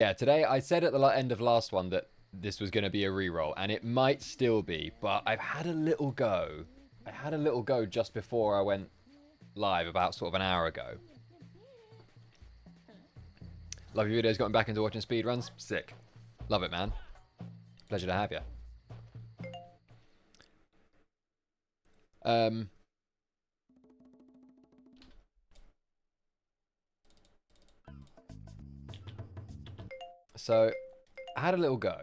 Yeah, today I said at the end of last one that this was going to be a reroll, and it might still be, but I've had a little go. I had a little go just before I went live, about sort of an hour ago. Love your videos, gotten back into watching speedruns. Sick. Love it, man. Pleasure to have you. So, I had a little go.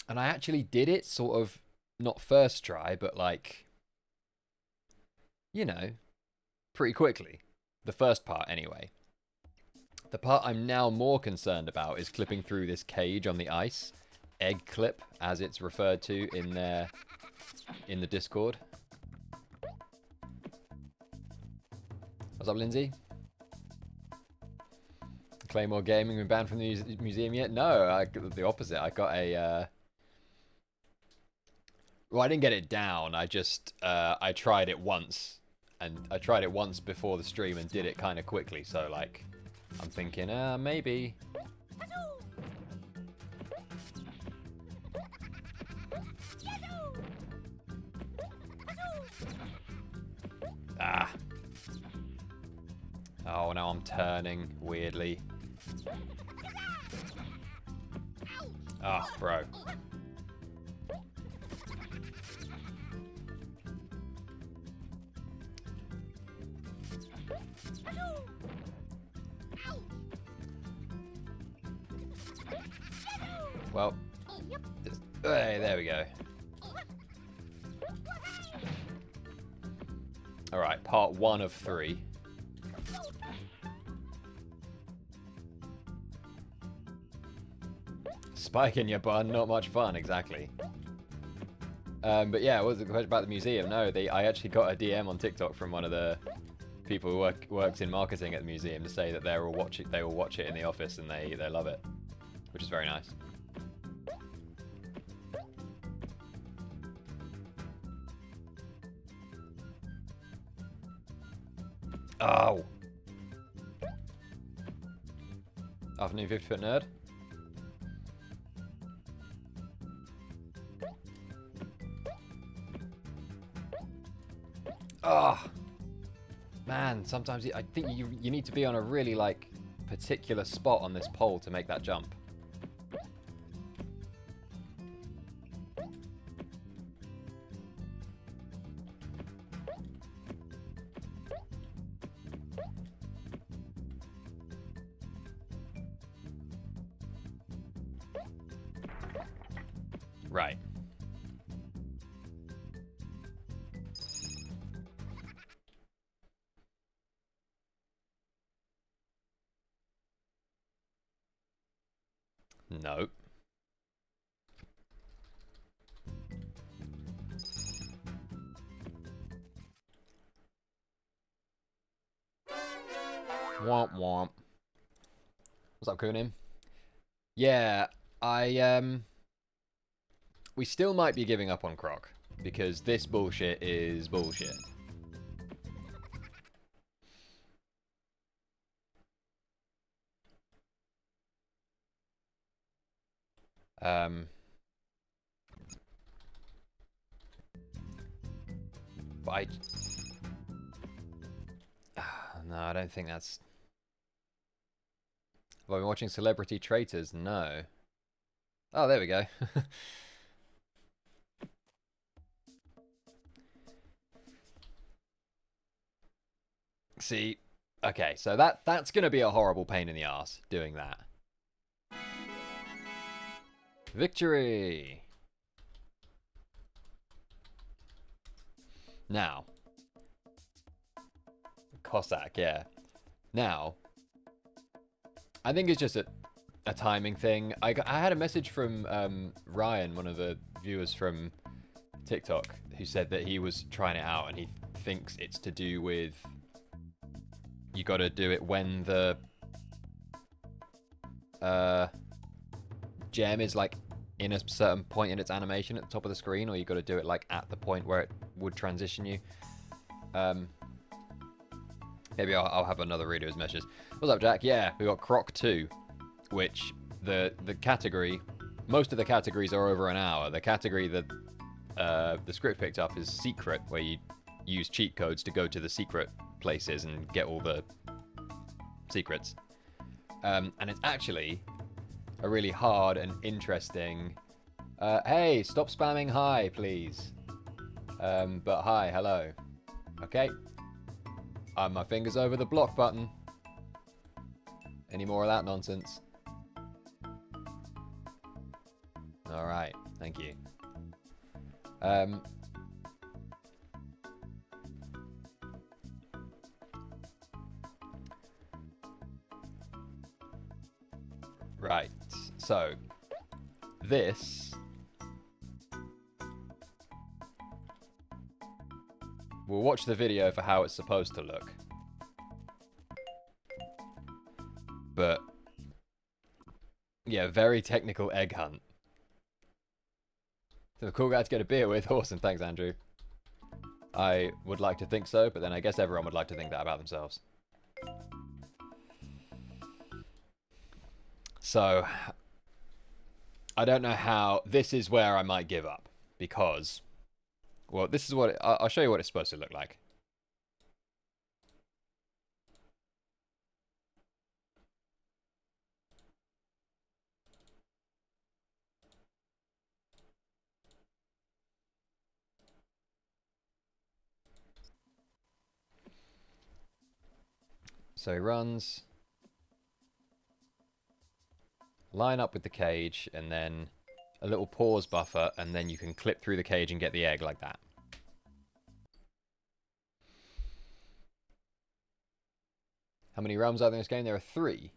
And I actually did it sort of, not first try, but like, you know, pretty quickly. The first part, anyway. The part I'm now more concerned about is clipping through this cage on the ice. Egg clip, as it's referred to in the Discord. What's up, Lindsay? Claymore Gaming been banned from the museum yet? No, the opposite. I got a... Well, I didn't get it down. I just... I tried it once. And I tried it once before the stream and did it kind of quickly. So, like, I'm thinking, maybe... Ah. Oh, now I'm turning weirdly. Oh, bro. Well, hey, there we go. Alright, part 1 of 3. Spike in your bun, not much fun, exactly. But yeah, what was the question about the museum? No, I actually got a DM on TikTok from one of the people who works in marketing at the museum to say that they will watch it in the office and they love it, which is very nice. Oh. Afternoon 50-foot nerd. Oh. Man, sometimes I think you need to be on a really, like, particular spot on this pole to make that jump. Right. Nope. Womp womp. What's up, Kunim? Yeah, we still might be giving up on Croc, because this bullshit is bullshit. But no, I don't think that's... Have I been watching Celebrity Traitors? No. Oh, there we go. See, okay, so that's going to be a horrible pain in the ass, doing that. Victory! Now. Cossack, yeah. Now, I think it's just a timing thing. I had a message from Ryan, one of the viewers from TikTok, who said that he was trying it out and he thinks it's to do with... You gotta do it when the gem is like in a certain point in its animation at the top of the screen, or you gotta do it like at the point where it would transition you. Maybe I'll have another read of his messages. What's up, Jack? Yeah, we got Croc 2, which the category, most of the categories are over an hour. The category that the script picked up is secret, where you use cheat codes to go to the secret places and get all the secrets. And it's actually a really hard and interesting... hey, stop spamming hi, please. But hi, hello. Okay. My finger's over the block button. Any more of that nonsense? Alright, thank you. Right, so this we'll watch the video for how it's supposed to look. But yeah, very technical egg hunt. So a cool guy to get a beer with. Awesome, thanks Andrew. I would like to think so, but then I guess everyone would like to think that about themselves. So, I don't know how... This is where I might give up. Because, well, this is what... I'll show you what it's supposed to look like. So he runs... Line up with the cage, and then a little pause buffer, and then you can clip through the cage and get the egg like that. How many realms are there in this game? There are 3.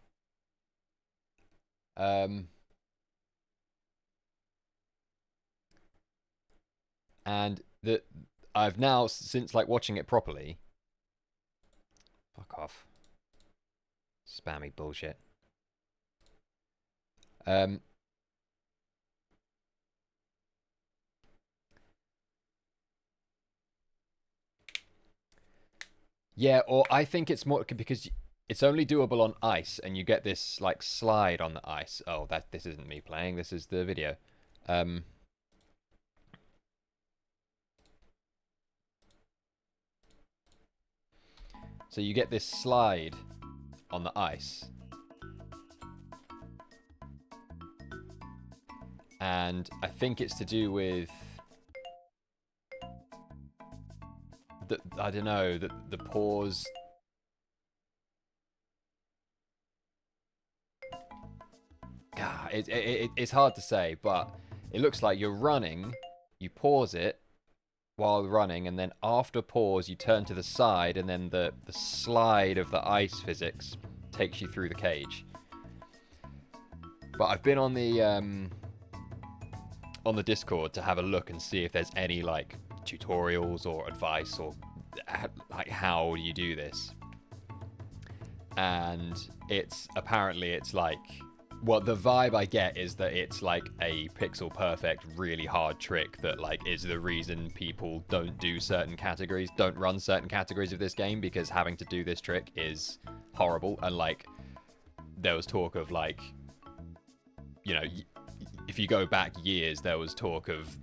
And I've now, since like watching it properly... Fuck off. Spammy bullshit. Yeah, or I think it's more because it's only doable on ice, and you get this like slide on the ice. Oh, this isn't me playing. This is the video. So you get this slide on the ice. And I think it's to do with I don't know, the pause. God, it's hard to say, but it looks like you're running, you pause it while running, and then after pause you turn to the side, and then the slide of the ice physics takes you through the cage. But I've been on the Discord to have a look and see if there's any like tutorials or advice or like how you do this. And apparently it's like, well, the vibe I get is that it's like a pixel perfect, really hard trick that like is the reason people don't do certain categories, don't run certain categories of this game, because having to do this trick is horrible. And like there was talk of like, you know, if you go back years, there was talk of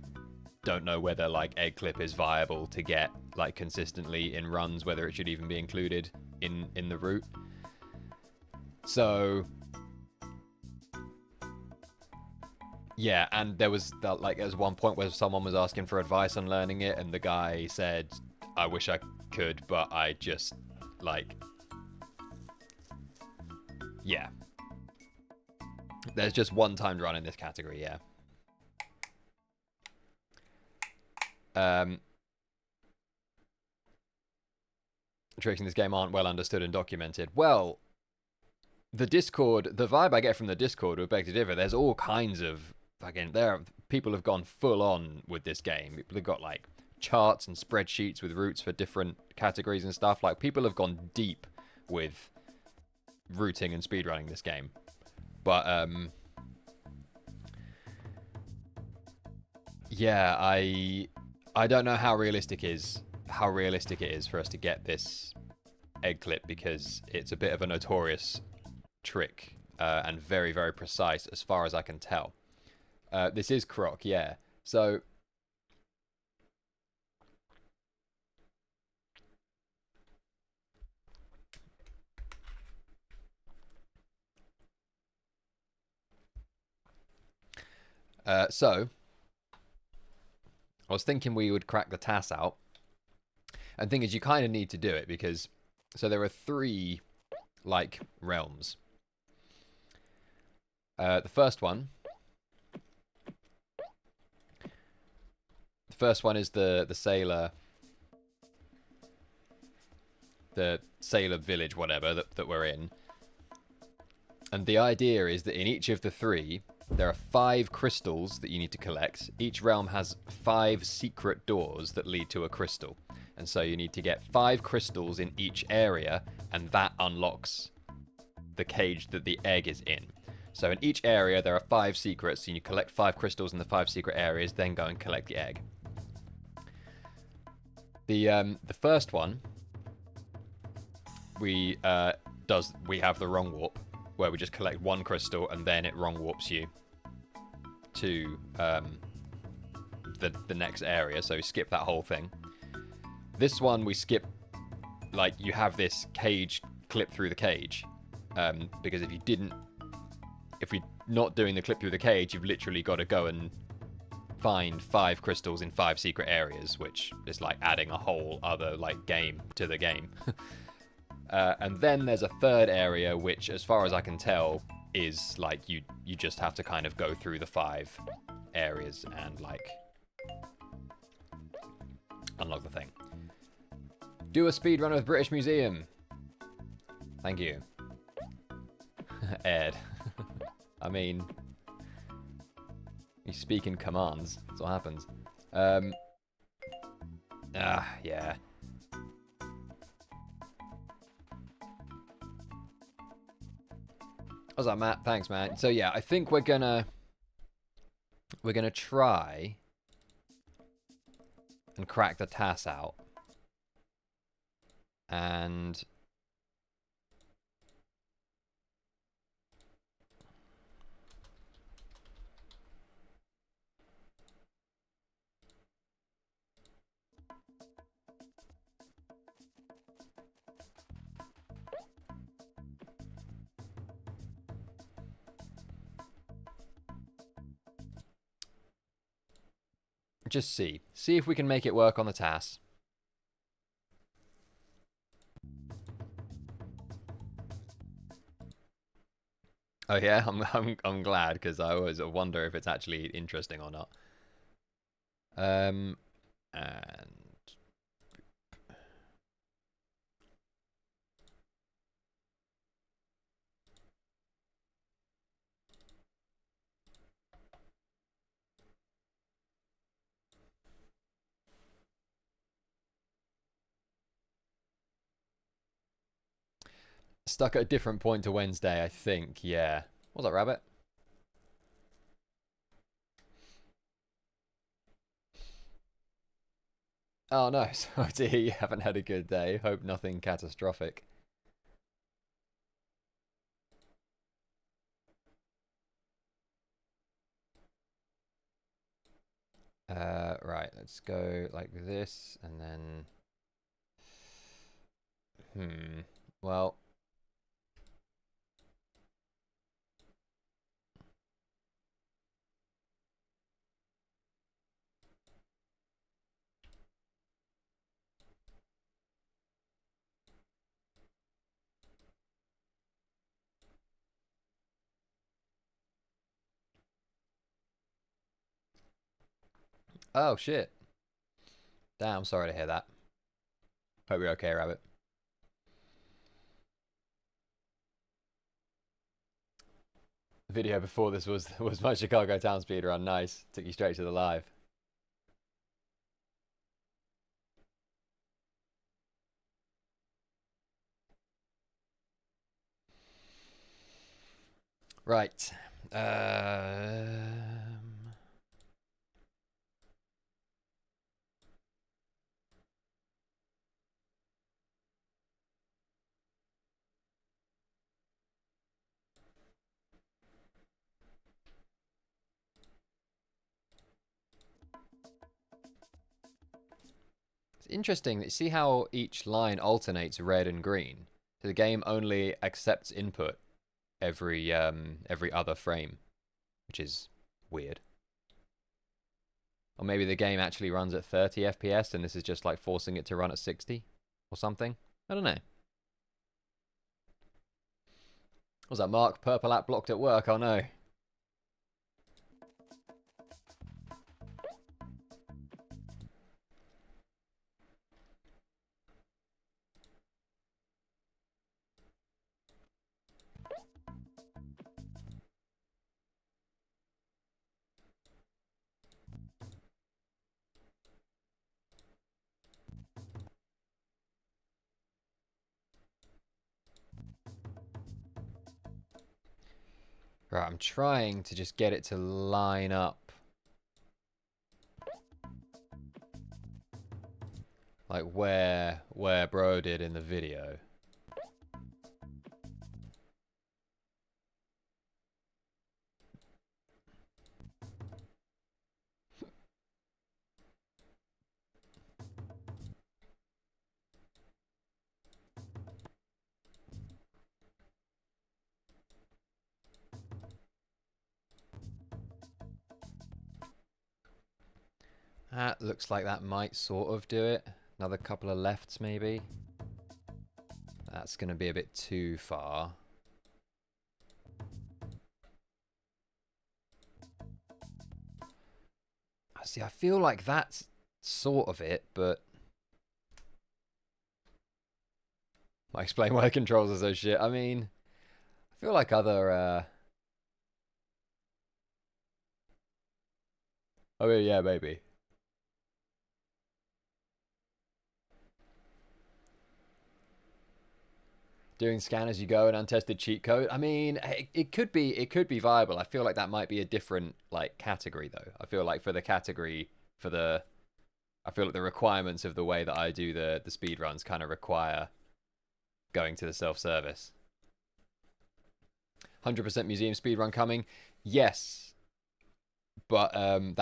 don't know whether like egg clip is viable to get like consistently in runs, whether it should even be included in the route. So yeah, and there was that, like, there was one point where someone was asking for advice on learning it, and the guy said, I wish I could, but I just like, yeah, there's just one timed run in this category. Yeah. Tricks in this game aren't well understood and documented. Well, the Discord, the vibe I get from the Discord would beg to differ. There's all kinds of fucking, people have gone full on with this game. People have got like charts and spreadsheets with routes for different categories and stuff. Like, people have gone deep with routing and speedrunning this game. But yeah, I don't know how realistic it is for us to get this egg clip because it's a bit of a notorious trick and very, very precise as far as I can tell. This is Croc, yeah. So I was thinking we would crack the TAS out. And thing is, you kind of need to do it because so there are 3 like realms. The first one is the sailor village, whatever that we're in. And the idea is that in each of the 3, there are 5 crystals that you need to collect. Each realm has 5 secret doors that lead to a crystal. And so you need to get 5 crystals in each area, and that unlocks the cage that the egg is in. So in each area, there are 5 secrets, and you collect 5 crystals in the 5 secret areas, then go and collect the egg. The first one, we have the wrong warp, where we just collect 1 crystal, and then it wrong warps you to the next area, so skip that whole thing. This one we skip, like, you have this cage clip through the cage, because if you're not doing the clip through the cage, you've literally got to go and find 5 crystals in 5 secret areas, which is like adding a whole other like game to the game. And then there's a third area, which, as far as I can tell, is like you just have to kind of go through the 5 areas and like unlock the thing. Do a speedrun of British Museum. Thank you. Ed. I mean, you speak in commands. That's what happens. Yeah. What's up, Matt? Thanks, man. So yeah, I think we're gonna try and crack the TAS out. And just see if we can make it work on the TAS. Oh yeah, I'm glad, because I always wonder if it's actually interesting or not. And stuck at a different point to Wednesday, I think. Yeah. What's up, Rabbit? Oh no, sorry to hear you haven't had a good day. Hope nothing catastrophic. Right, let's go like this, and then... Well... Oh, shit. Damn, I'm sorry to hear that. Hope you're okay, Rabbit. The video before this was my Chicago town speedrun. Nice. Took you straight to the live. Right. interesting. See how each line alternates red and green? So the game only accepts input every other frame, which is weird. Or maybe the game actually runs at 30 FPS and this is just like forcing it to run at 60 or something. I don't know. What was that, Mark? Purple app blocked at work. Oh no. Right, I'm trying to just get it to line up. Like where bro did in the video. That looks like that might sort of do it. Another couple of lefts maybe. That's going to be a bit too far. See, I feel like that's sort of it, but I explain why the controls are so shit. I mean, I feel like other I mean, yeah, maybe. Doing scan as you go and untested cheat code. I mean, it could be viable. I feel like that might be a different like category though. I feel like for the category for the I feel like the requirements of the way that I do the speed runs kind of require going to the self-service. 100% museum speed run coming. Yes. But um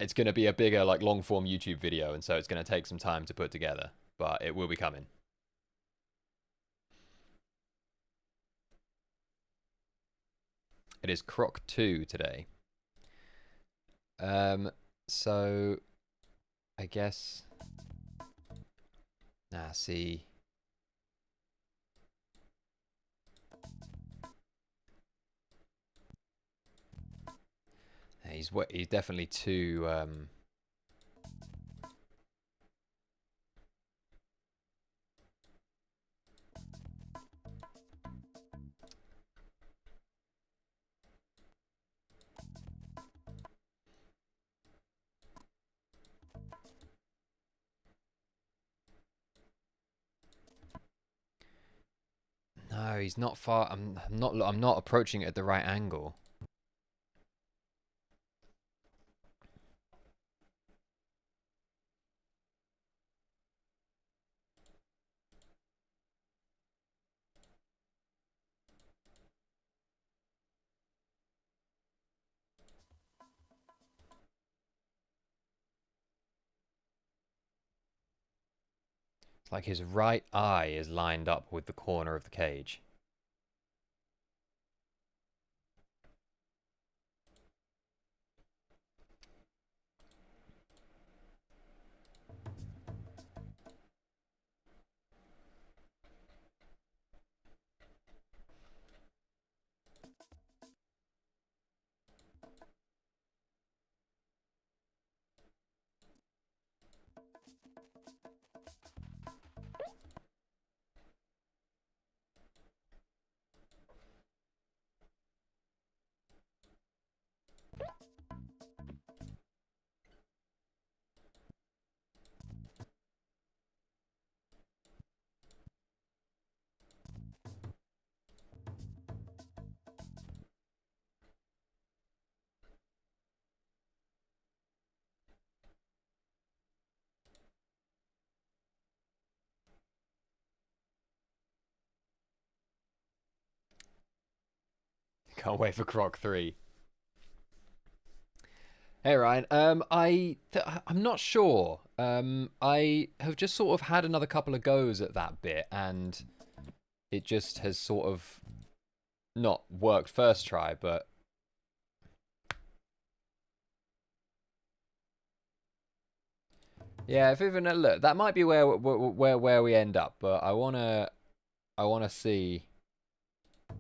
it's going to be a bigger like long form YouTube video, and so it's going to take some time to put together, but it will be coming. It is Croc 2 today. So I guess see. He's definitely too no, he's not far. I'm not approaching it at the right angle. It's like his right eye is lined up with the corner of the cage. Can't wait for Croc 3. Hey Ryan, I'm not sure. I have just sort of had another couple of goes at that bit, and it just has sort of not worked first try. But yeah, if even look, that might be where we end up. But I wanna see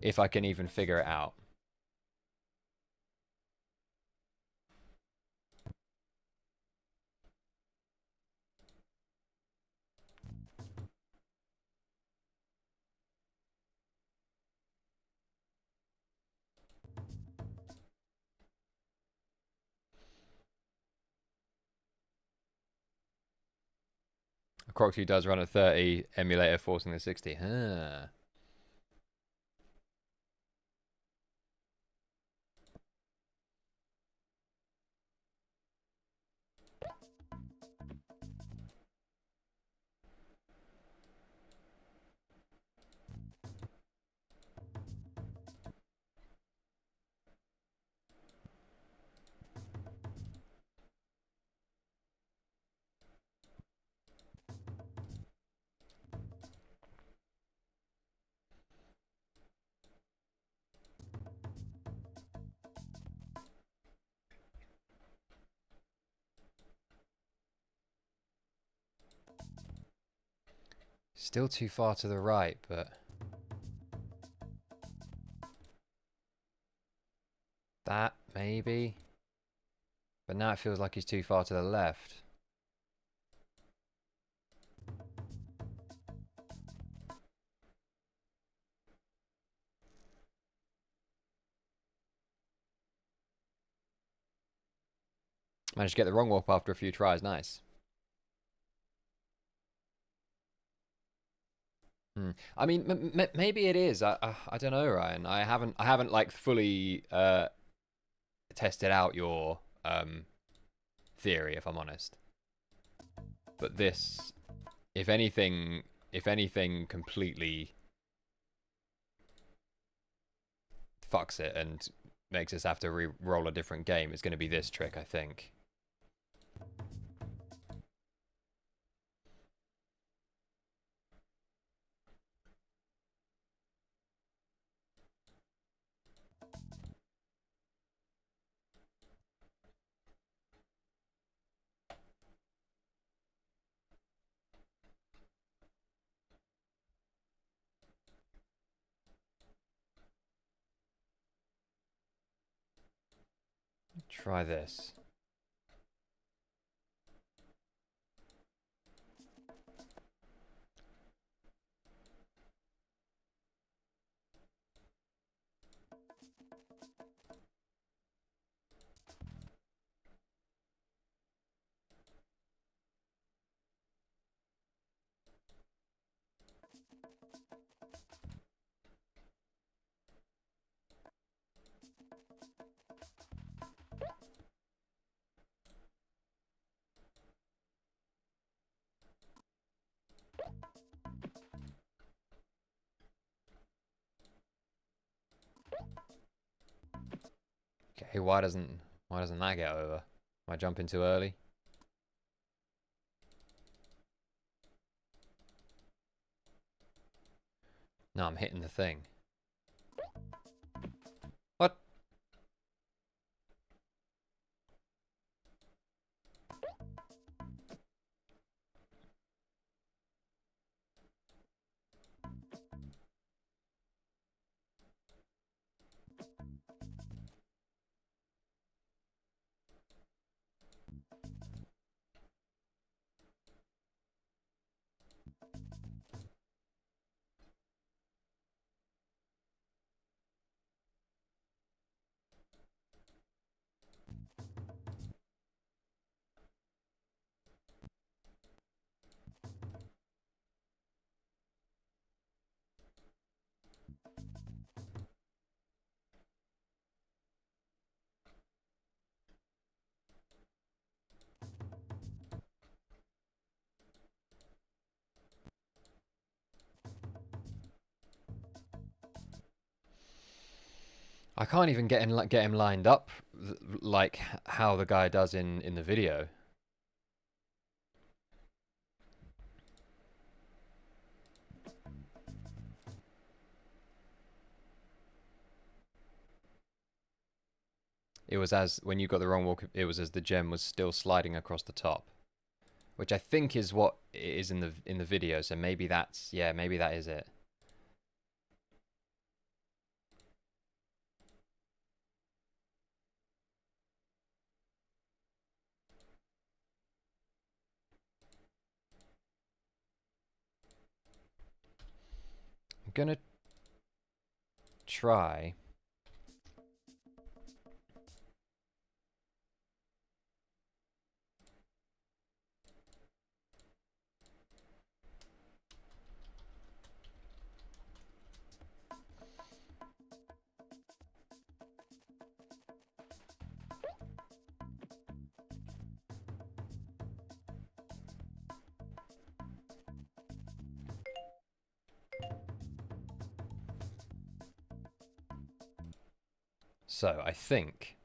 if I can even figure it out. Croc does run at 30, emulator forcing the 60. Huh. Still too far to the right, but that maybe. But now it feels like he's too far to the left. Managed to get the wrong warp after a few tries. Nice. I mean, maybe it is. I don't know, Ryan. I haven't like fully tested out your theory, if I'm honest. But this, if anything, completely fucks it and makes us have to re-roll a different game, it's going to be this trick, I think. Try this. Okay, why doesn't that get over? Am I jumping too early? No, I'm hitting the thing. What? I can't even get him lined up like how the guy does in the video. It was as when you got the wrong walk. It was as the gem was still sliding across the top, which I think is what it is in the video. So maybe that's maybe that is it. I'm gonna try. So I think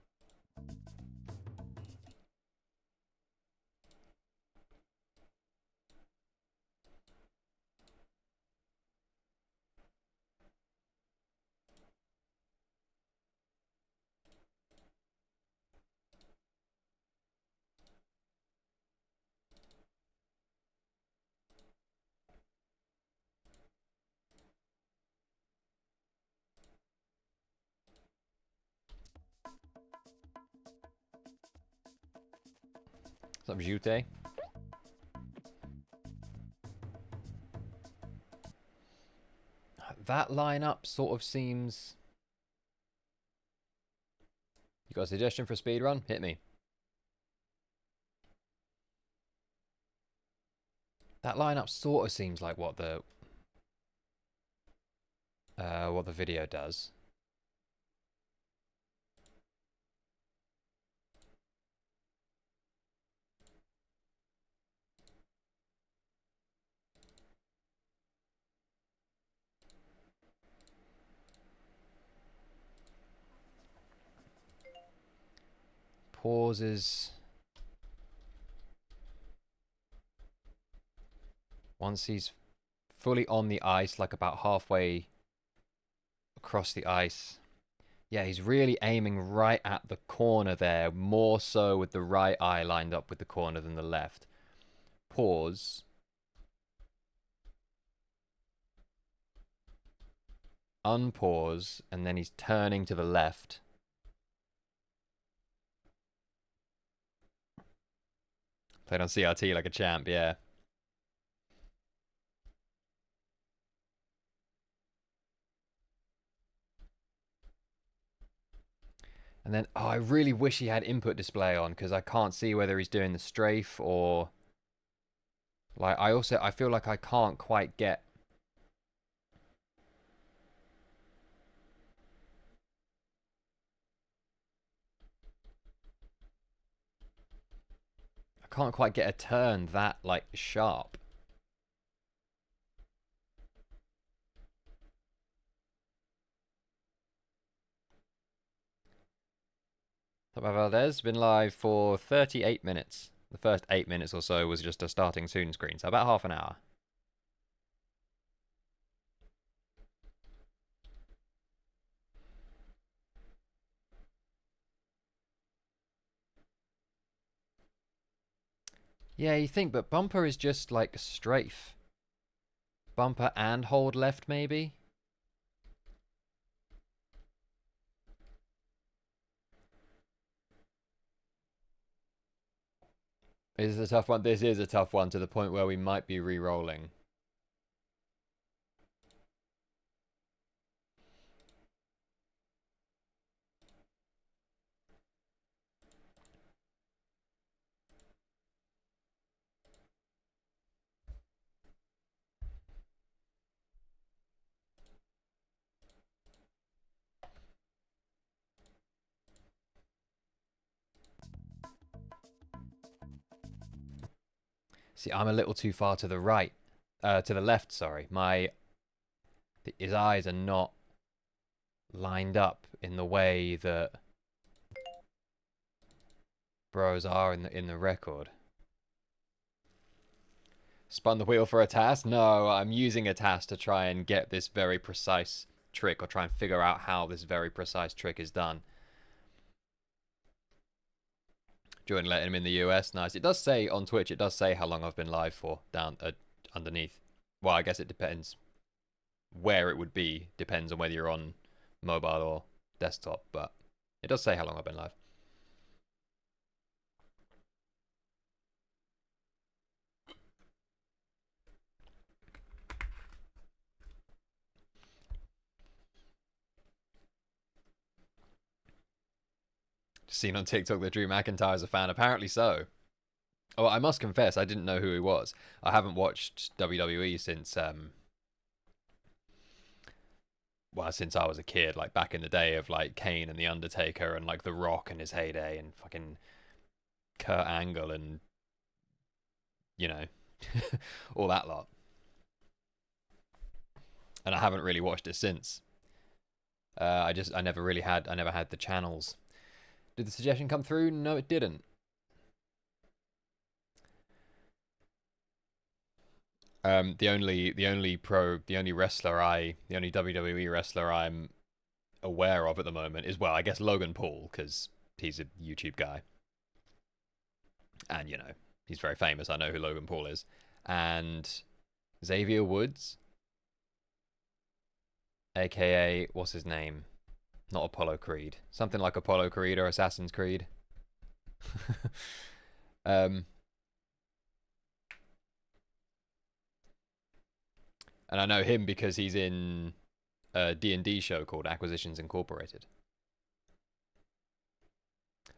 some Jute. That lineup sort of seems. You got a suggestion for a speedrun? Hit me. That lineup sort of seems like what the video does. Pauses. Once he's fully on the ice, like about halfway across the ice. Yeah, he's really aiming right at the corner there, more so with the right eye lined up with the corner than the left. Pause. Unpause, and then he's turning to the left. Played on CRT like a champ, yeah. And then, oh, I really wish he had input display on because I can't see whether he's doing the strafe or. Like, I feel like I can't quite get. I can't quite get a turn that, like, sharp. Top Valdez been live for 38 minutes. The first 8 minutes or so was just a starting soon screen, so about half an hour. Yeah, you think, but bumper is just like strafe. Bumper and hold left, maybe? This is a tough one. This is a tough one to the point where we might be re-rolling. See, I'm a little too far to the right. To the left, sorry. His eyes are not lined up in the way that bros are in the record. Spun the wheel for a task? No, I'm using a task to try and get this very precise trick, or try and figure out how this very precise trick is done. Jordan letting him in the US. Nice. It does say on Twitch, it does say how long I've been live for down underneath. Well, I guess it depends where it would be. Depends on whether you're on mobile or desktop, but it does say how long I've been live. Seen on TikTok that Drew McIntyre is a fan. Apparently so. Oh, I must confess, I didn't know who he was. I haven't watched WWE since well, since I was a kid, like back in the day of like Kane and The Undertaker and like The Rock in his heyday and fucking Kurt Angle and you know all that lot. And I haven't really watched it since. I never had the channels. Did the suggestion come through? No, it didn't. The only WWE wrestler I'm aware of at the moment is, well, I guess Logan Paul, because he's a YouTube guy, and you know he's very famous. I know who Logan Paul is, and Xavier Woods, aka what's his name? Not Apollo Creed, something like Apollo Creed or Assassin's Creed. um, and I know him because he's in a D&D show called Acquisitions Incorporated.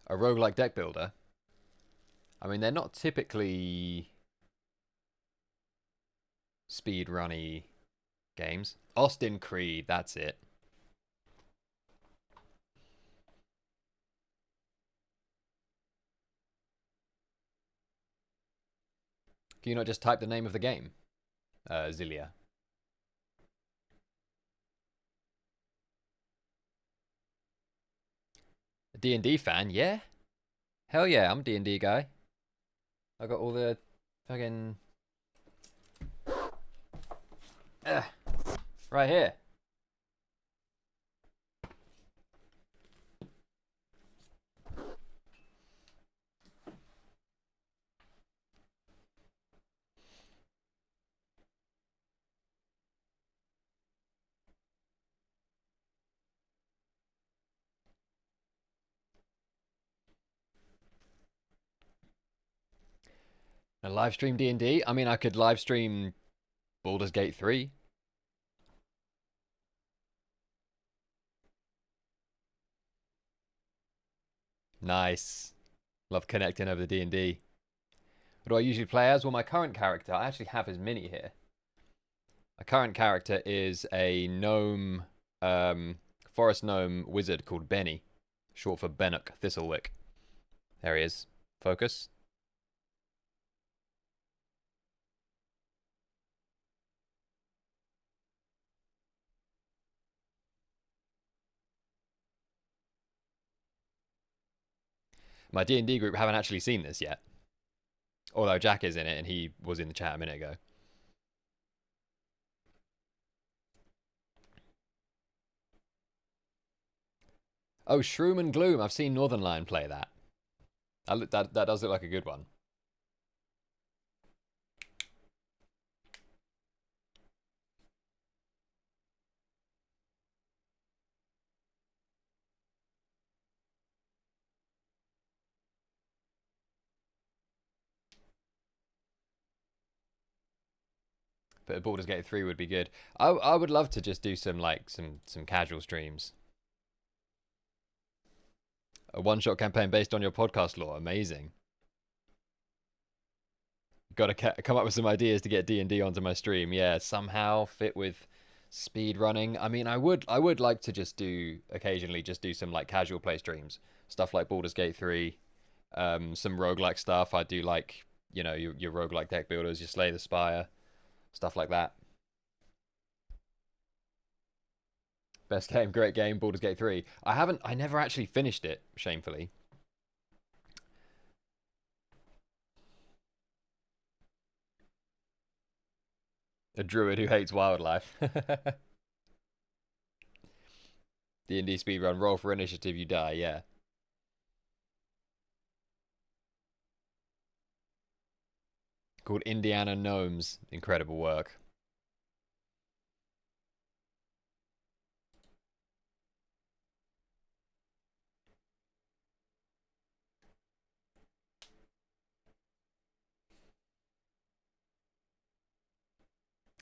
A roguelike deck builder. I mean, they're not typically speedrunny games. Austin Creed, that's it. Can you not just type the name of the game? Zilia. A D&D fan? Yeah. Hell yeah, I'm a D&D guy. I got all the fucking right here. A live stream D&D? I mean, I could live stream Baldur's Gate 3. Nice. Love connecting over the D&D. What do I usually play as? Well, my current character, I actually have his mini here. My current character is a gnome, forest gnome wizard called Benny, short for Bennock Thistlewick. There he is. Focus. My D&D group haven't actually seen this yet. Although Jack is in it and he was in the chat a minute ago. Oh, Shroom and Gloom. I've seen Northern Lion play that. That does look like a good one. But a Baldur's Gate 3 would be good. I would love to just do some like some casual streams. A one-shot campaign based on your podcast lore. Amazing. Got to come up with some ideas to get D&D onto my stream. Yeah, somehow fit with speed running. I mean, I would like to just do occasionally just do some like casual play streams, stuff like Baldur's Gate 3, some roguelike stuff. I do like, you know, your roguelike deck builders, your Slay the Spire, stuff like that. Best game, great game, Baldur's Gate 3. I never actually finished it, shamefully. A druid who hates wildlife. D&D speedrun, roll for initiative, you die, yeah. Called Indiana Gnomes. Incredible work.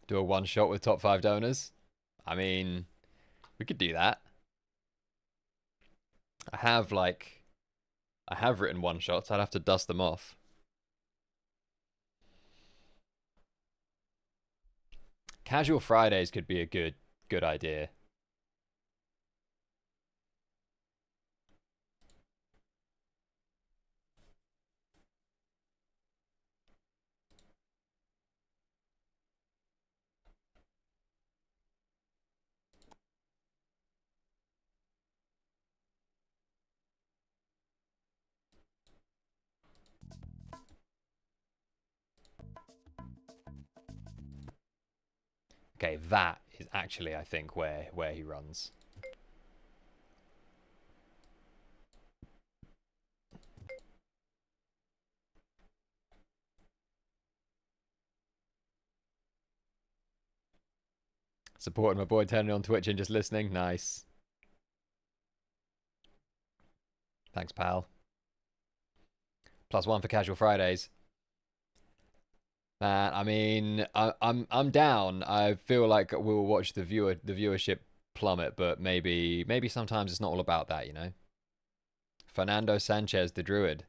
Do a one shot with top 5 donors? I mean, we could do that. I have, like, I have written one shots. I'd have to dust them off. Casual Fridays could be a good idea. Okay, that is actually, I think, where he runs. Supporting my boy turning on Twitch and just listening. Nice. Thanks, pal. +1 for Casual Fridays. Man, I mean, I'm down. I feel like we'll watch the viewership plummet, but maybe sometimes it's not all about that, you know. Fernando Sanchez, the Druid,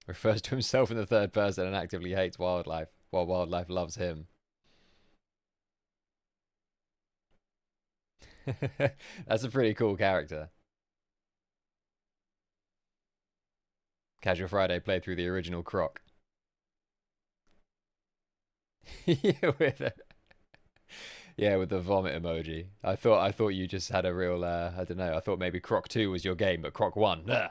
refers to himself in the third person and actively hates wildlife, while wildlife loves him. That's a pretty cool character. Casual Friday played through the original Croc. Yeah, with the vomit emoji. I thought you just had a real I don't know. I thought maybe Croc 2 was your game, but Croc 1. Ugh.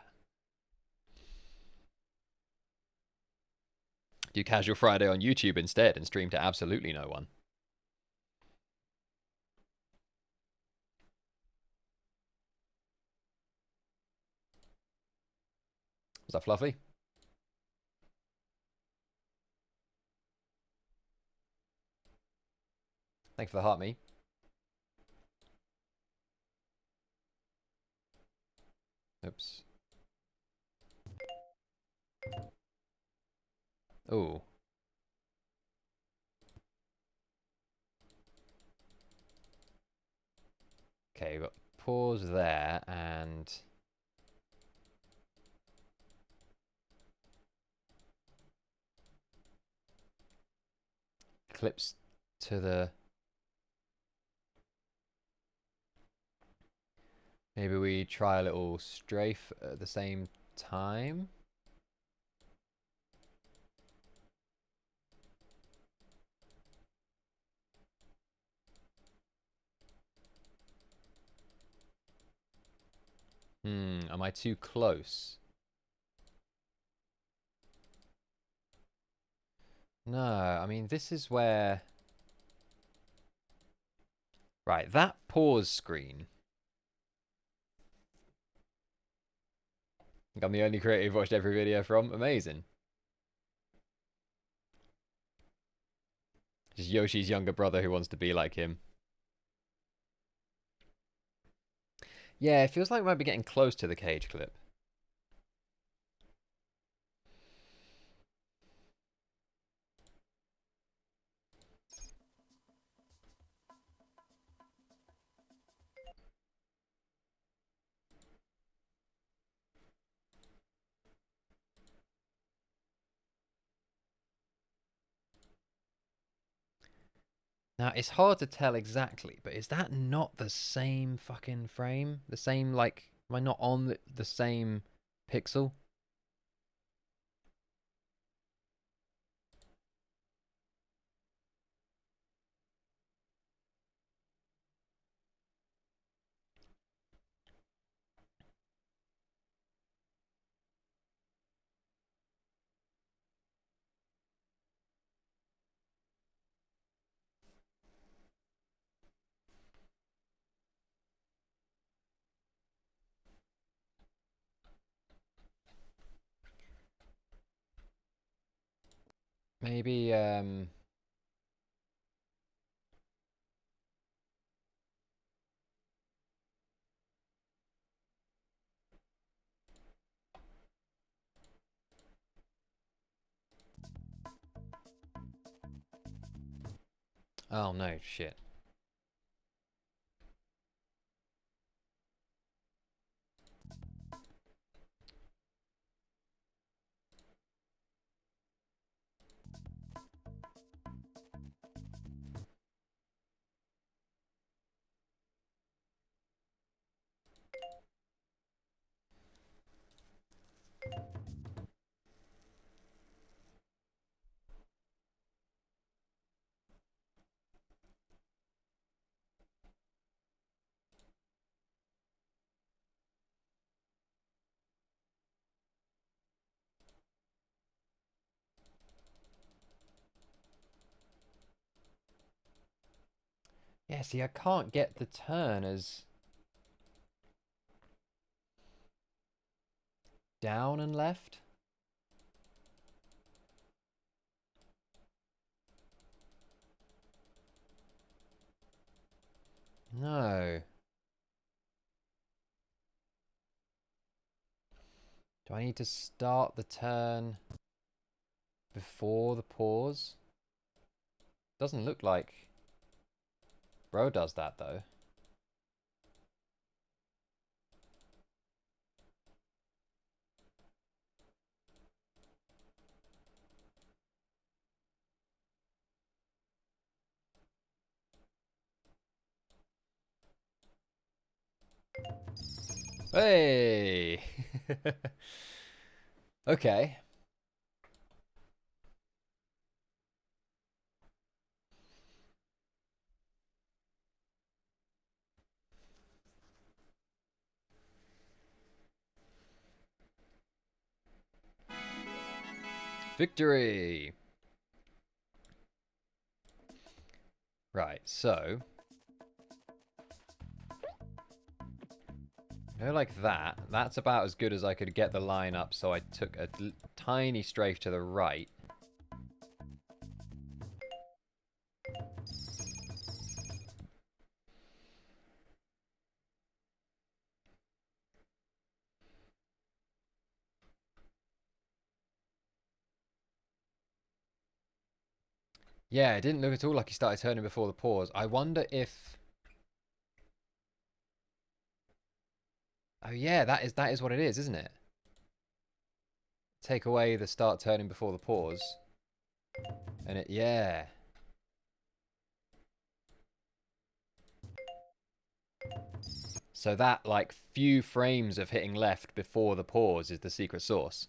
Do Casual Friday on YouTube instead and stream to absolutely no one. Was that fluffy? Thanks for the heart, me. Oops. Oh. Okay, we've got pause there and clips to the. Maybe we try a little strafe at the same time. Am I too close? No, I mean, this is where. Right, that pause screen. I think I'm the only creator you've watched every video from. Amazing. Just Yoshi's younger brother who wants to be like him. Yeah, it feels like we might be getting close to the cage clip. Now, it's hard to tell exactly, but is that not the same fucking frame? The same, like, am I not on the same pixel? Maybe, oh no, shit. Yeah, see, I can't get the turn as down and left. No. Do I need to start the turn before the pause? Doesn't look like Bro does that though. Hey! Okay. Victory! Right, so go like that. That's about as good as I could get the line up, so I took a tiny strafe to the right. Yeah, it didn't look at all like he started turning before the pause. I wonder if... Oh yeah, that is what it is, isn't it? Take away the start turning before the pause. And it, yeah. So that, like, few frames of hitting left before the pause is the secret sauce.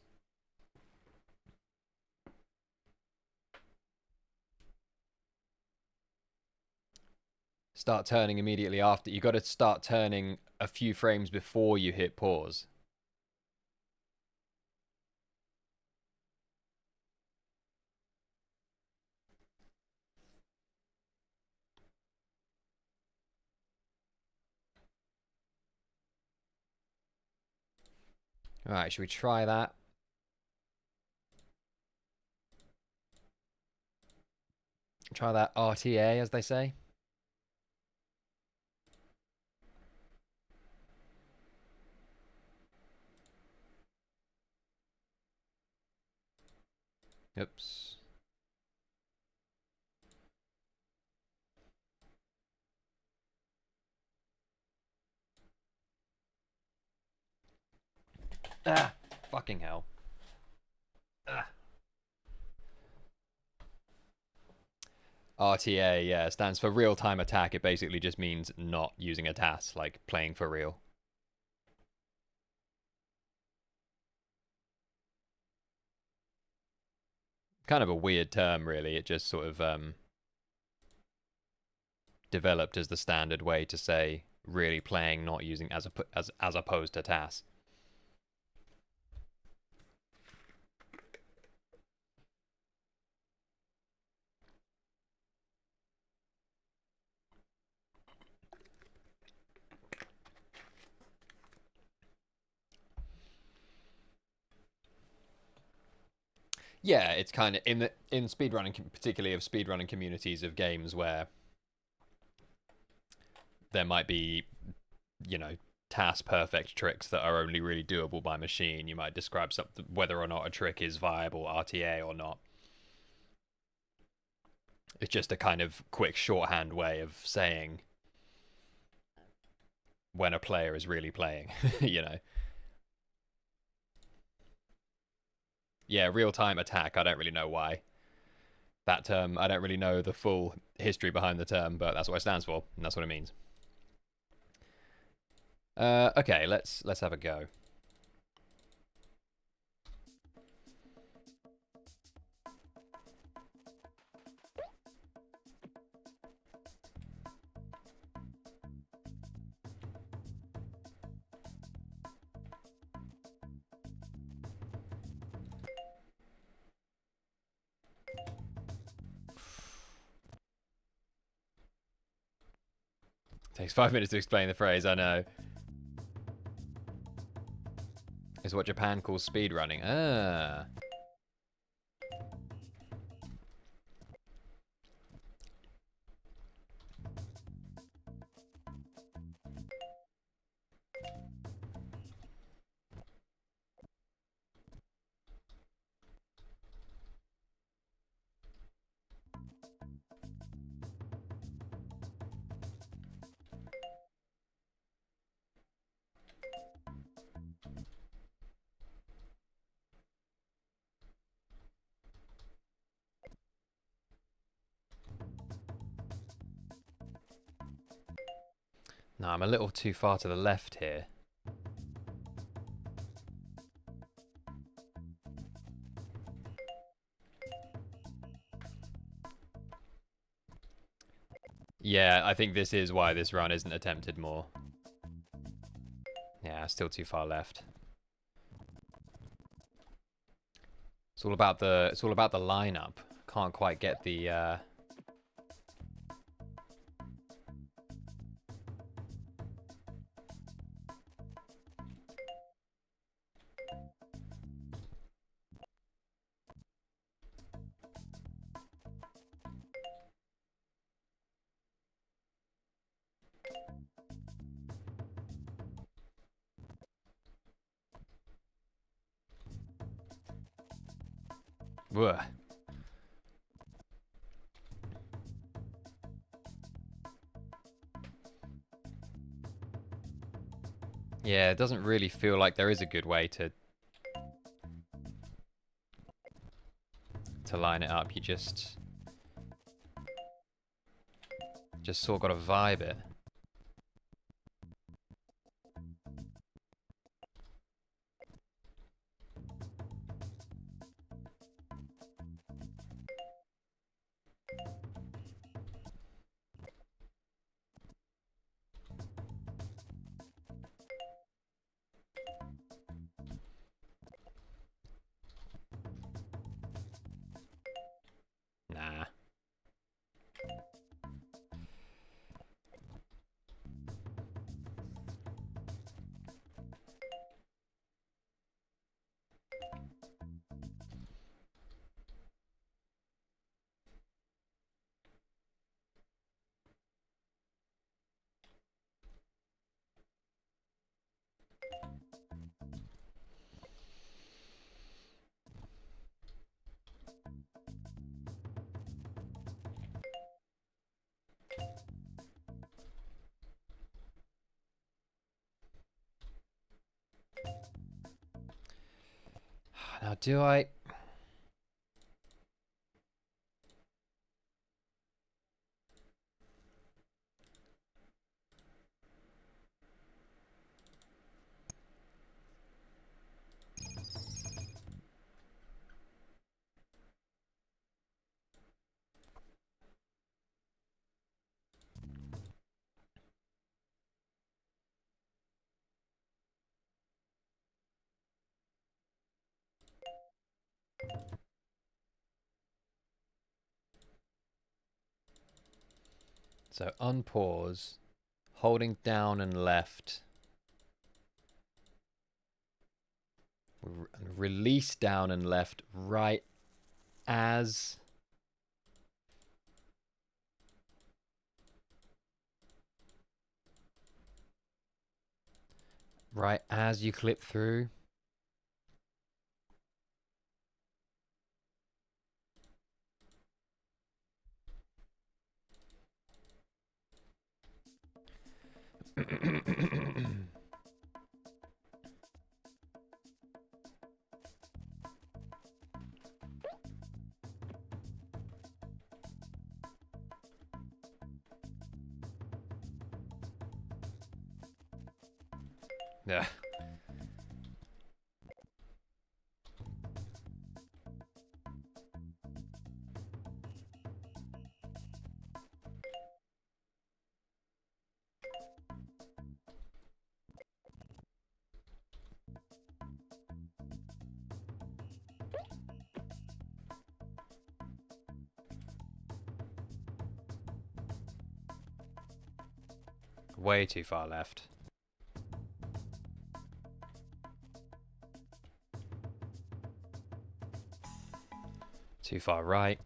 Start turning immediately after. You got to start turning a few frames before you hit pause. All right, should we try that? Try that RTA, as they say. Oops. Ah, fucking hell. Ah. RTA, yeah, stands for real-time attack. It basically just means not using a TAS, like playing for real. Kind of a weird term, really. It just sort of developed as the standard way to say really playing, not using as opposed to TAS. Yeah, it's kind of in speedrunning, particularly of speedrunning communities of games where there might be, you know, task perfect tricks that are only really doable by machine. You might describe something whether or not a trick is viable RTA or not. It's just a kind of quick shorthand way of saying when a player is really playing, you know. Yeah, real time attack. I don't really know why that term. I don't really know the full history behind the term, but that's what it stands for, and that's what it means. Okay, let's have a go. Takes 5 minutes to explain the phrase. I know. Is what Japan calls speedrunning. Ah. No, I'm a little too far to the left here. Yeah, I think this is why this run isn't attempted more. Yeah, still too far left. It's all about the lineup. Can't quite get the Ugh. Yeah, it doesn't really feel like there is a good way to line it up. You just sort of got to vibe it. Nah. Now, do I? So unpause, holding down and left, release down and left, right as you clip through. Yeah. Way too far left. Too far right.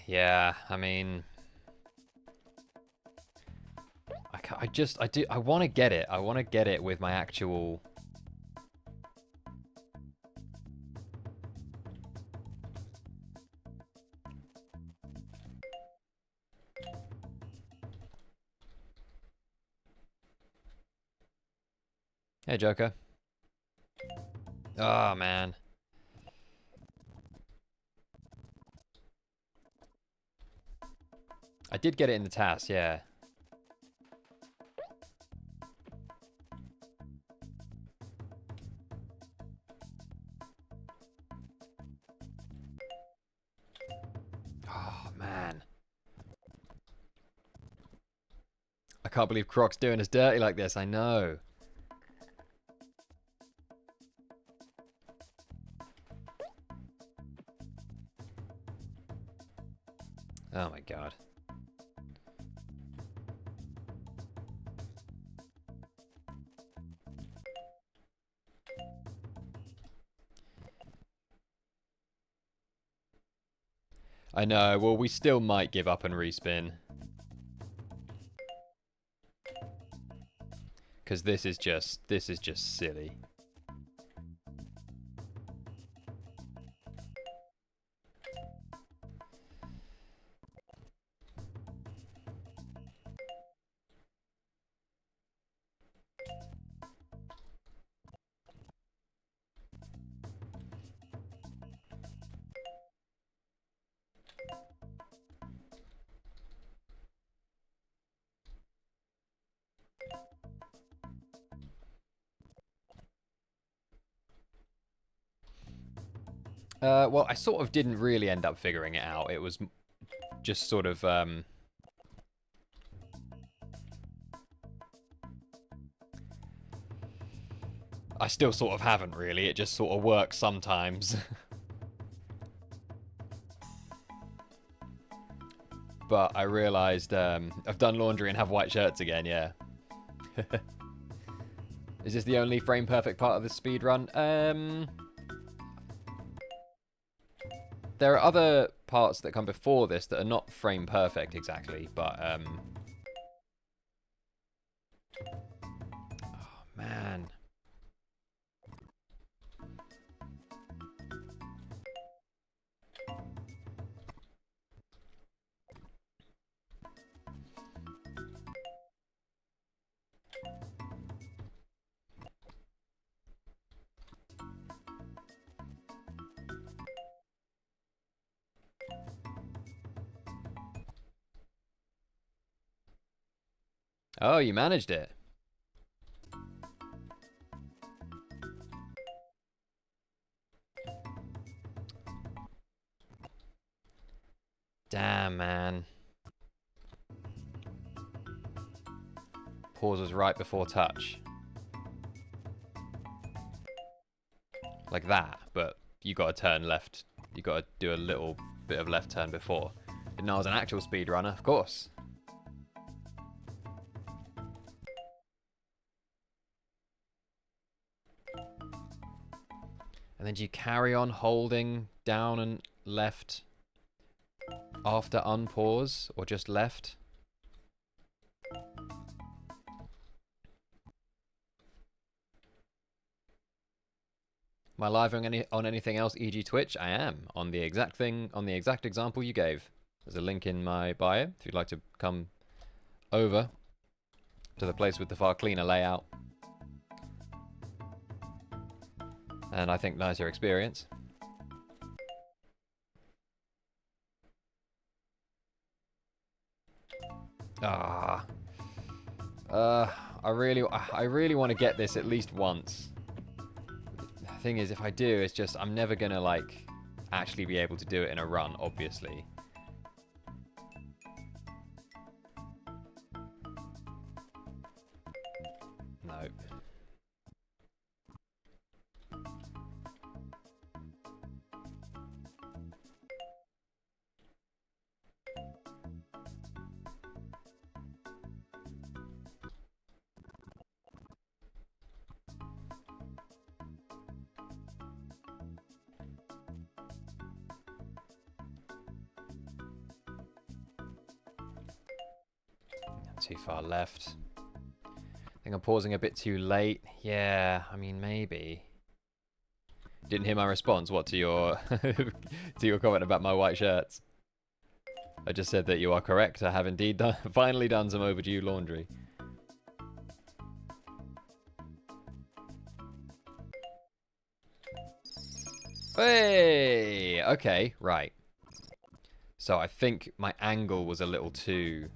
Yeah, I mean, I want to get it. I want to get it with my actual. Hey, Joker. Oh, man. I did get it in the task, yeah. Oh, man. I can't believe Croc's doing us dirty like this, I know. Oh my god. I know, well, we still might give up and respin. Because this is just silly. Well, I sort of didn't really end up figuring it out. It was just sort of, I still sort of haven't really. It just sort of works sometimes. But I realised I've done laundry and have white shirts again, yeah. Is this the only frame perfect part of the speed run? There are other parts that come before this that are not frame perfect exactly, but oh man. Oh, you managed it. Damn, man. Pause was right before touch. Like that, but you got to turn left. You got to do a little bit of left turn before. Didn't know I was an actual speedrunner, of course. And then do you carry on holding down and left after unpause, or just left? Am I live on anything else, e.g. Twitch? I am, on the exact thing, on the exact example you gave. There's a link in my bio if you'd like to come over to the place with the far cleaner layout. And I think nicer experience. I really want to get this at least once. The thing is, if I do, it's just I'm never gonna like actually be able to do it in a run, obviously. Nope. Too far left. I think I'm pausing a bit too late. Yeah, I mean, maybe. Didn't hear my response. What, to your to your comment about my white shirts? I just said that you are correct. I have indeed finally done some overdue laundry. Hey! Okay, right. So I think my angle was a little too...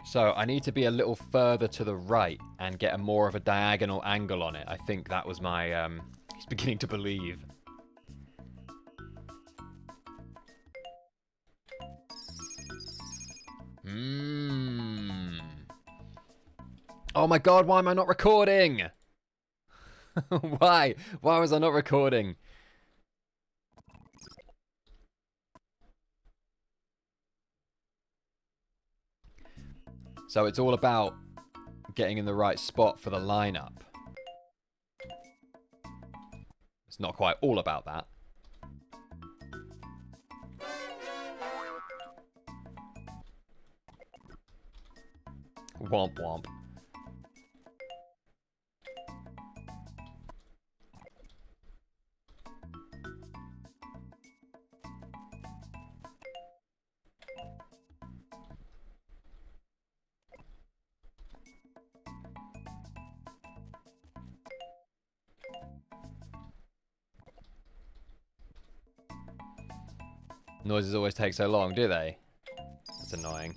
So I need to be a little further to the right and get a more of a diagonal angle on it. I think that was my... He's beginning to believe. Oh my god, why am I not recording? Why? Why was I not recording? So it's all about getting in the right spot for the lineup. It's not quite all about that. Womp womp. Noises always take so long, do they? That's annoying.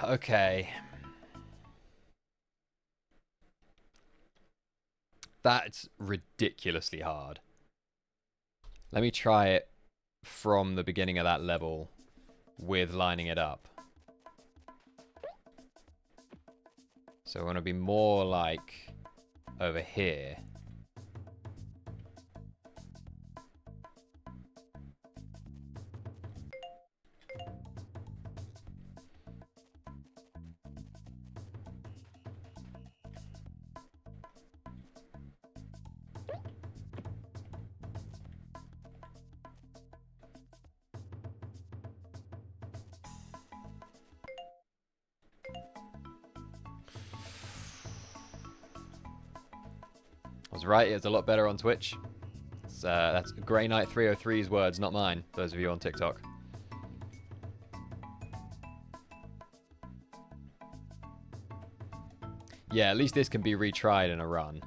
Okay. That's ridiculously hard. Let me try it from the beginning of that level with lining it up. So I want to be more like over here. was right. It was a lot better on Twitch. That's Grey Knight 303's words, not mine. Those of you on TikTok. Yeah, at least this can be retried in a run.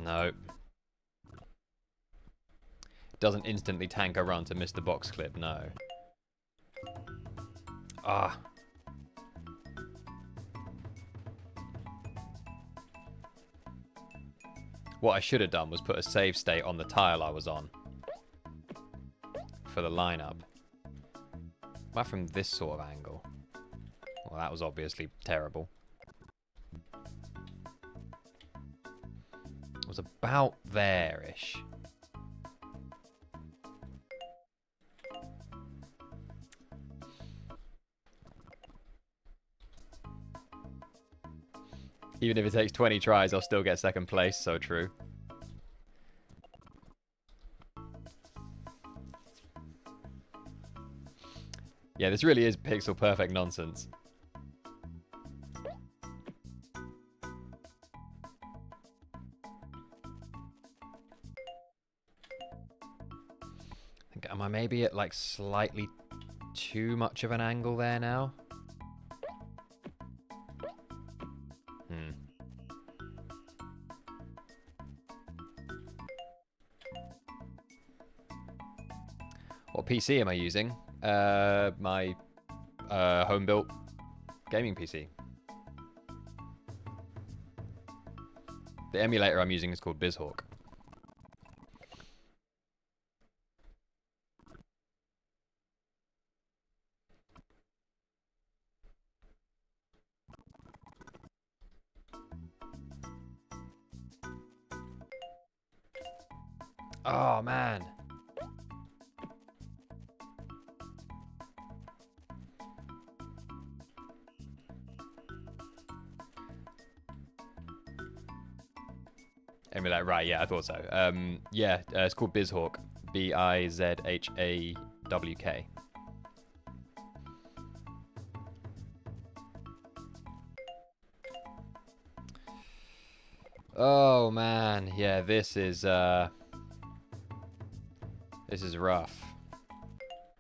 No. Doesn't instantly tank a run to miss the box clip, no. Ah. What I should have done was put a save state on the tile I was on. For the lineup. Not from this sort of angle. Well, that was obviously terrible. It was about there-ish. Even if it takes 20 tries, I'll still get second place. So true. Yeah, this really is pixel perfect nonsense. Am I maybe at like slightly too much of an angle there now? What PC am I using? My home-built gaming PC. The emulator I'm using is called BizHawk. Oh, man. Emulator, right, yeah, I thought so. Yeah, it's called BizHawk. B-I-Z-H-A-W-K. Oh, man. Yeah, this is rough.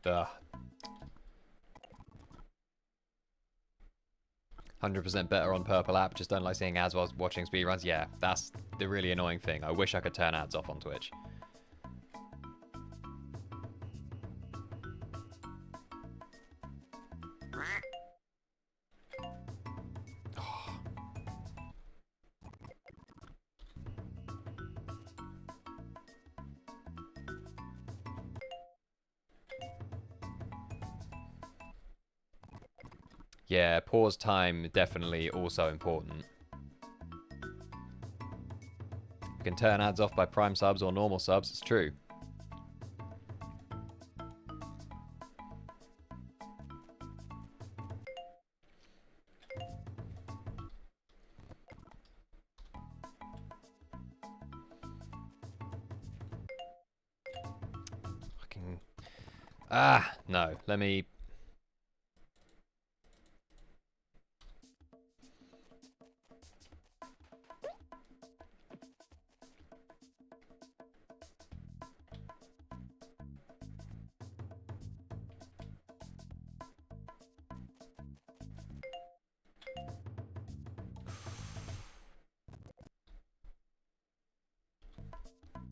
Ugh. 100% better on purple app. Just don't like seeing ads while watching speedruns. Yeah, that's the really annoying thing. I wish I could turn ads off on Twitch. Oh. Yeah, pause time definitely also important. You can turn ads off by Prime subs or normal subs, it's true. Fucking... Ah, no, let me...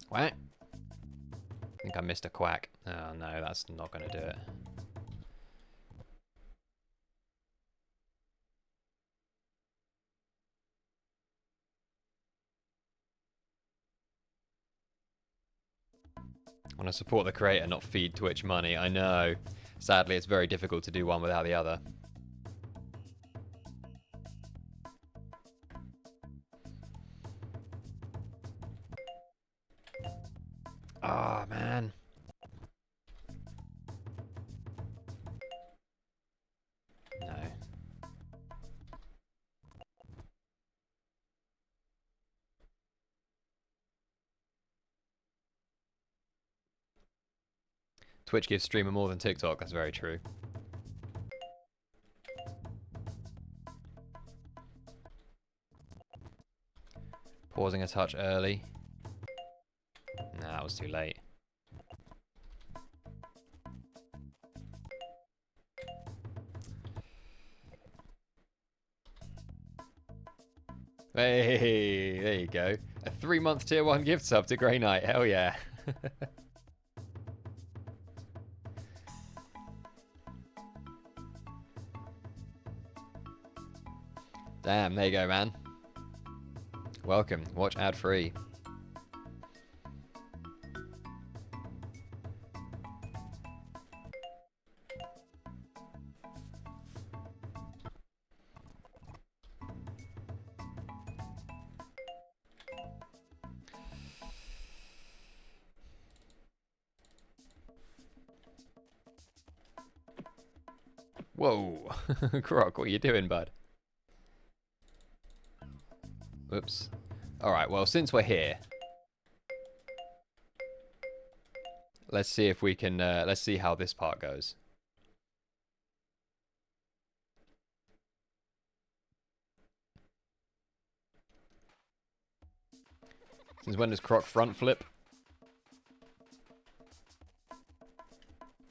Quack. I think I missed a quack. Oh no, that's not going to do it. I want to support the creator, not feed Twitch money. I know. Sadly, it's very difficult to do one without the other. Ah, oh, man. No. Twitch gives streamer more than TikTok. That's very true. Pausing a touch early. Nah, that was too late. Hey, there you go. A 3-month tier 1 gift sub to Grey Knight. Hell yeah. Damn, there you go, man. Welcome. Watch ad free. Whoa. Croc, what are you doing, bud? Whoops. Alright, well, since we're here, let's see if we can, let's see how this part goes. Since when does Croc front flip?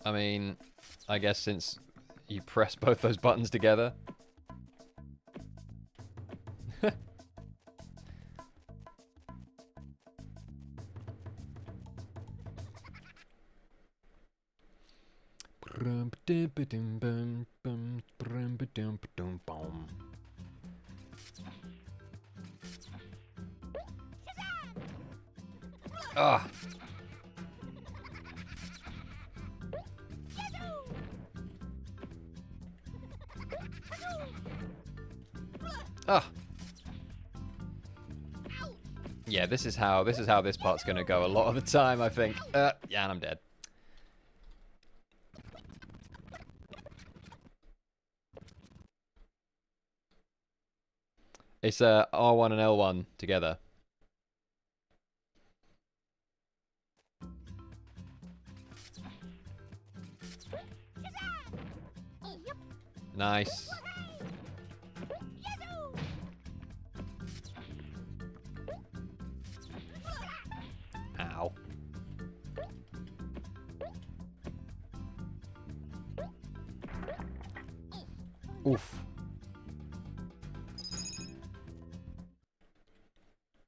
I mean, I guess since you press both those buttons together. Ah. Ah. Yeah, this is how this part's gonna go a lot of the time, I think. Yeah, and I'm dead. It's R1 and L1 together. Nice. Ow. Oof.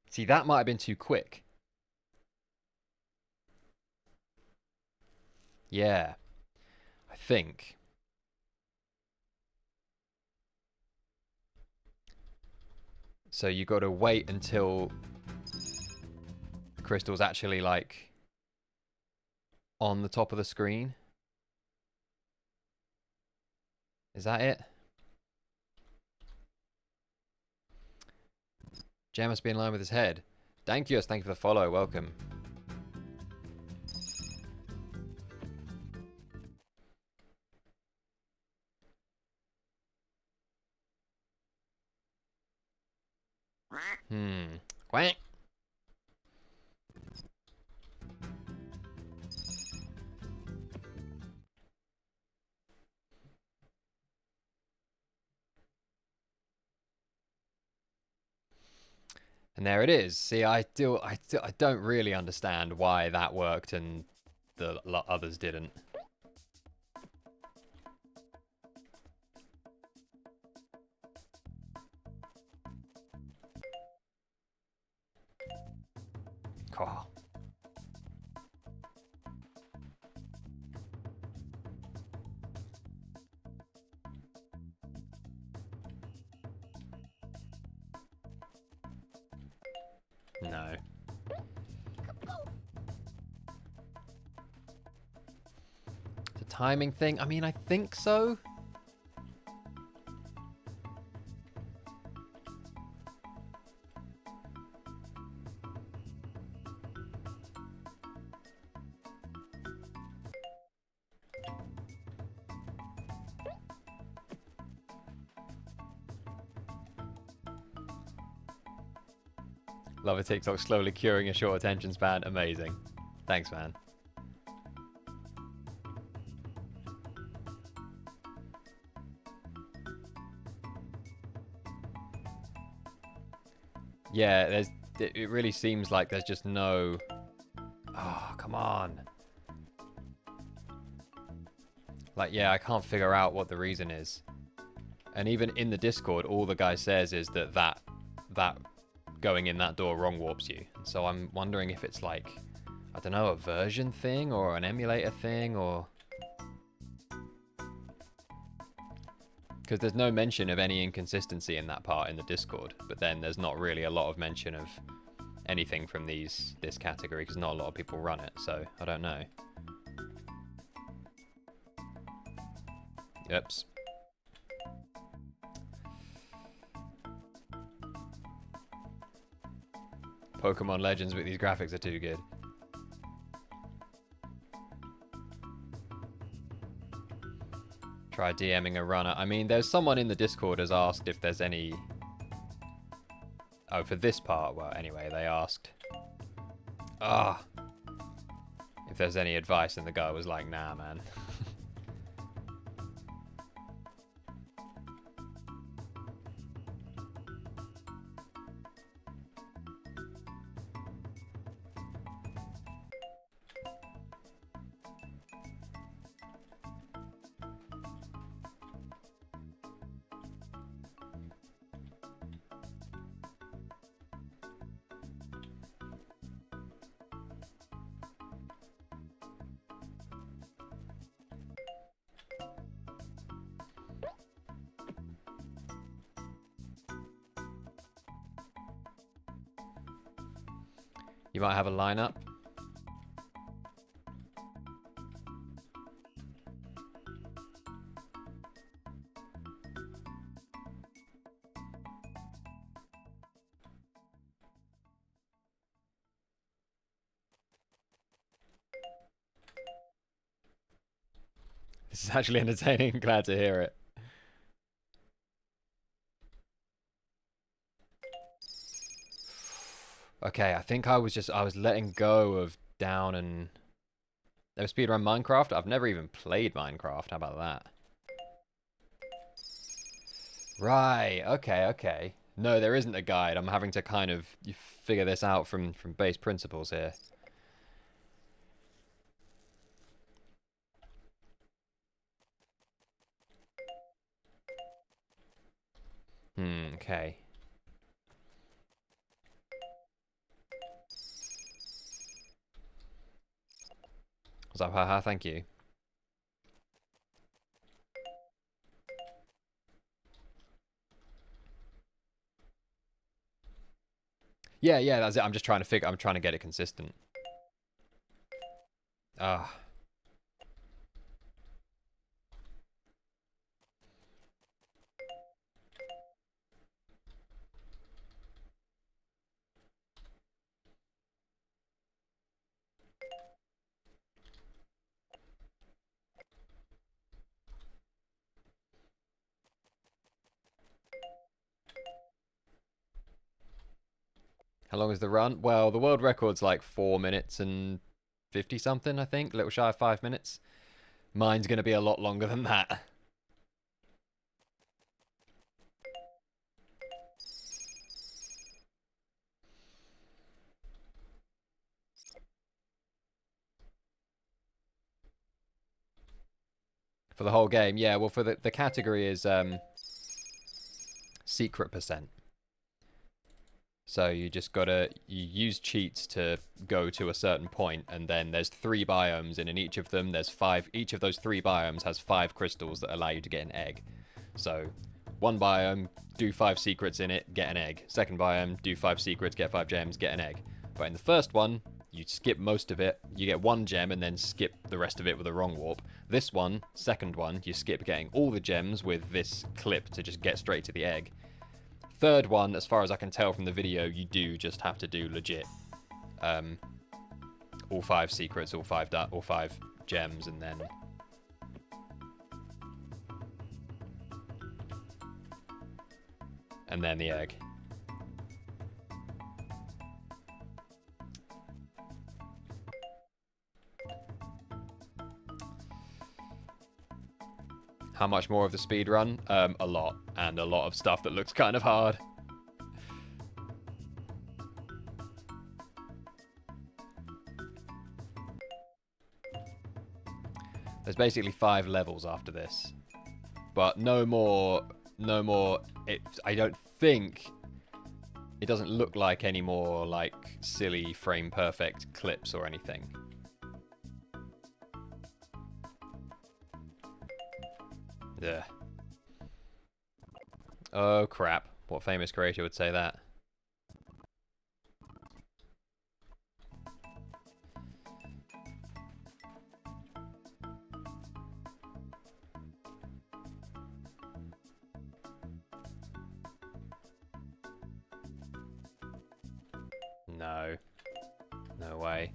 See, that might have been too quick. Yeah. I think. So you got to wait until the crystal's actually, like, on the top of the screen. Is that it? Jam must be in line with his head. Thank you for the follow. Welcome. Quack. And there it is. See, I don't really understand why that worked and the others didn't. Oh. No. It's a timing thing? I mean, I think so. Love a TikTok slowly curing a short attention span. Amazing. Thanks, man. Yeah, it really seems like there's just no... Oh, come on. Like, yeah, I can't figure out what the reason is. And even in the Discord, all the guy says is that going in that door wrong warps you. And so I'm wondering if it's like, I don't know, a version thing or an emulator thing or... Because there's no mention of any inconsistency in that part in the Discord, but then there's not really a lot of mention of anything from this category because not a lot of people run it, so I don't know. Oops. Pokemon Legends, but these graphics are too good. Try DMing a runner. I mean, there's someone in the Discord has asked if there's any... Oh, for this part, well, anyway, they asked... if there's any advice, and the guy was like, nah, man. You might have a lineup. This is actually entertaining. Glad to hear it. Okay, I think I was letting go of down and... There was Speedrun Minecraft? I've never even played Minecraft. How about that? Right, okay. No, there isn't a guide. I'm having to kind of figure this out from base principles here. Okay. What's up, haha? Thank you. Yeah, that's it. I'm trying to get it consistent. Ah. How long is the run? Well, the world record's like 4 minutes and 50 something, I think. A little shy of 5 minutes. Mine's going to be a lot longer than that. For the whole game, yeah. Well, for the category is secret percent. So you just gotta use cheats to go to a certain point, and then there's 3 biomes, and in each of them there's 5. Each of those 3 biomes has 5 crystals that allow you to get an egg. So one biome, do 5 secrets in it, get an egg. Second biome, do 5 secrets, get 5 gems, get an egg. But in the first one, you skip most of it, you get 1 gem, and then skip the rest of it with a wrong warp. This one, second one, you skip getting all the gems with this clip to just get straight to the egg. Third one, as far as I can tell from the video, you do just have to do legit all 5 secrets, all 5 gems, and then the egg. How much more of the speed run? A lot, and a lot of stuff that looks kind of hard. There's basically 5 levels after this. But no more. I don't think. It doesn't look like any more, like, silly frame perfect clips or anything. Ugh. Oh, crap. What famous creator would say that? No. No way.